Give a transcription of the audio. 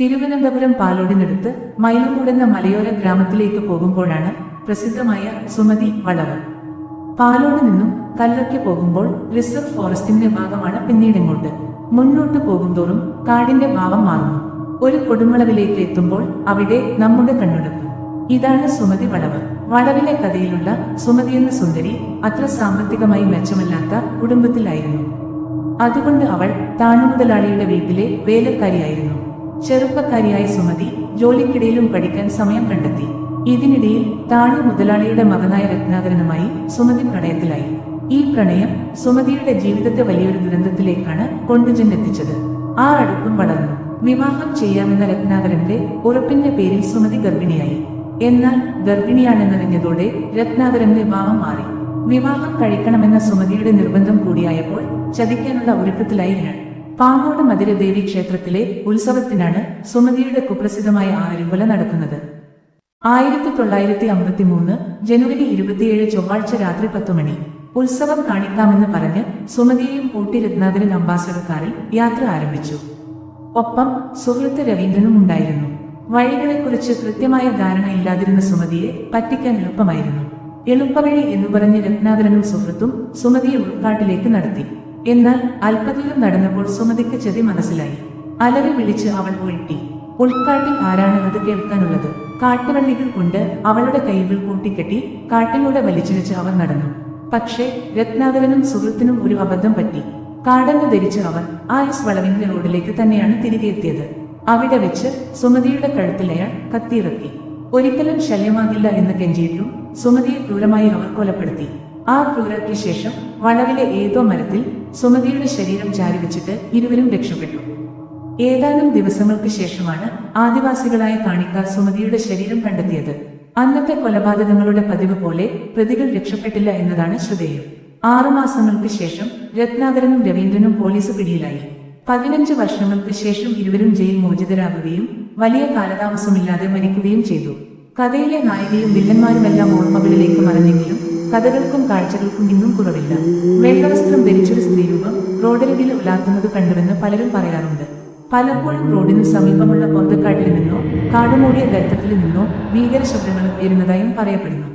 തിരുവനന്തപുരം പാലോടിനടുത്ത് മൈലമൂടെന്ന മലയോര ഗ്രാമത്തിലേക്ക് പോകുമ്പോഴാണ് പ്രസിദ്ധമായ സുമതി വളവ്. പാലോട് നിന്നും കല്ലറയ്ക്ക് പോകുമ്പോൾ റിസർവ് ഫോറസ്റ്റിന്റെ ഭാഗമാണ് പിന്നീടിങ്ങോട്ട്. മുന്നോട്ട് പോകുന്തോറും കാടിന്റെ ഭാവം മാറുന്നു. ഒരു കൊടുമളവിലേക്ക് എത്തുമ്പോൾ അവിടെ നമ്മുടെ കണ്ണുടക്കും. ഇതാണ് സുമതി വളവ്. വളവിലെ കഥയിലുള്ള സുമതി എന്ന സുന്ദരി അത്ര സാമ്പത്തികമായി മെച്ചമല്ലാത്ത കുടുംബത്തിലായിരുന്നു. അതുകൊണ്ട് അവൾ താണുമുതലാളിയുടെ വീട്ടിലെ വേലക്കാരിയായിരുന്നു. ചെറുപ്പക്കാരിയായ സുമതി ജോലിക്കിടയിലും പഠിക്കാൻ സമയം കണ്ടെത്തി. ഇതിനിടയിൽ താണു മുതലാളിയുടെ മകനായ രത്നാകരനുമായി സുമതി പ്രണയത്തിലായി. ഈ പ്രണയം സുമതിയുടെ ജീവിതത്തെ വലിയൊരു ദുരന്തത്തിലേക്കാണ് കൊണ്ടുചെന്നെത്തിച്ചത്. ആ അടുപ്പം വളർന്നു. വിവാഹം ചെയ്യാമെന്ന രത്നാകരന്റെ ഉറപ്പിന്റെ പേരിൽ സുമതി ഗർഭിണിയായി. എന്നാൽ ഗർഭിണിയാണെന്നറിഞ്ഞതോടെ രത്നാകരന്റെ ഭാവം മാറി. വിവാഹം കഴിക്കണമെന്ന സുമതിയുടെ നിർബന്ധം കൂടിയായപ്പോൾ ചതിക്കാനുള്ള ഒരുക്കത്തിലായി ഞാൻ. പാങ്ങോട് മധുരദേവി ക്ഷേത്രത്തിലെ ഉത്സവത്തിനാണ് സുമതിയുടെ കുപ്രസിദ്ധമായ ആരുകൊല നടക്കുന്നത്. 1953 ജനുവരി 27 ചൊവ്വാഴ്ച രാത്രി 10 മണി. ഉത്സവം കാണിക്കാമെന്ന് പറഞ്ഞ് സുമതിയെയും കൂട്ടി രത്നാകരൻ അംബാസഡർ കാറിൽ യാത്ര ആരംഭിച്ചു. ഒപ്പം സുഹൃത്ത് രവീന്ദ്രനും ഉണ്ടായിരുന്നു. വഴികളെക്കുറിച്ച് കൃത്യമായ ധാരണ ഇല്ലാതിരുന്ന സുമതിയെ പറ്റിക്കാൻ എളുപ്പമായിരുന്നു. എളുപ്പവഴി എന്നു പറഞ്ഞ് രത്നാകരനും സുഹൃത്തും സുമതിയെ ഉൾക്കാട്ടിലേക്ക് നടത്തി. എന്നാൽ അല്പദൂരം നടന്നപ്പോൾ സുമതിക്ക് ചതി മനസ്സിലായി. അലറി വിളിച്ച് അവൾ ഒഴിട്ടി. ഉൾക്കാട്ടിൽ ആരാണ് അത് കേൾക്കാനുള്ളത്? കാട്ടുവള്ളികൾ കൊണ്ട് അവളുടെ കൈകൾ കൂട്ടിക്കെട്ടി കാട്ടിലൂടെ വലിച്ചിഴച്ച് അവർ നടന്നു. പക്ഷേ രത്നാകരനും സുഹൃത്തിനും ഒരു അബദ്ധം പറ്റി. കാടെന്ന് ധരിച്ച് അവർ ആ വളവിന്റെ റോഡിലേക്ക് തന്നെയാണ് തിരികെ എത്തിയത്. അവിടെ വെച്ച് സുമതിയുടെ കഴുത്തിൽ അയാൾ കത്തിയിറക്കി. ഒരിക്കലും ശല്യമാകില്ല എന്ന് കെഞ്ചിയിട്ടും സുമതിയെ ക്രൂരമായി അവർ കൊലപ്പെടുത്തി. ആ ക്രൂരയ്ക്ക് ശേഷം വളവിലെ ഏതോ മരത്തിൽ സുമതിയുടെ ശരീരം ചാരിവെച്ചിട്ട് ഇരുവരും രക്ഷപ്പെട്ടു. ഏതാനും ദിവസങ്ങൾക്ക് ശേഷമാണ് ആദിവാസികളായ കാണിക്കാർ സുമതിയുടെ ശരീരം കണ്ടെത്തിയത്. അന്നത്തെ കൊലപാതകങ്ങളുടെ പതിവ് പോലെ പ്രതികൾ രക്ഷപ്പെട്ടില്ല എന്നതാണ് ശ്രദ്ധേയം. 6 മാസങ്ങൾക്ക് ശേഷം രത്നാകരനും രവീന്ദ്രനും പോലീസ് പിടിയിലായി. 15 വർഷങ്ങൾക്ക് ശേഷം ഇരുവരും ജയിൽ മോചിതരാകുകയും വലിയ കാലതാമസമില്ലാതെ മരിക്കുകയും ചെയ്തു. കഥയിലെ നായികയും വില്ലന്മാരുമെല്ലാം ഓർമ്മകളിലേക്ക് മറഞ്ഞെങ്കിലും കഥകൾക്കും കാഴ്ചകൾക്കും ഇന്നും കുറവില്ല. വെള്ളവസ്ത്രം ധരിച്ചൊരു സ്ത്രീരൂപം റോഡരികിൽ ഉലാത്തുന്നത് കണ്ടുവെന്ന് പലരും പറയാറുണ്ട്. പലപ്പോഴും റോഡിനു സമീപമുള്ള പൊന്തക്കാട്ടിൽ നിന്നോ കാടുമൂടിയ ഗർത്തത്തിൽ നിന്നോ ഭീകര ശബ്ദങ്ങൾ ഉയരുന്നതായും പറയപ്പെടുന്നു.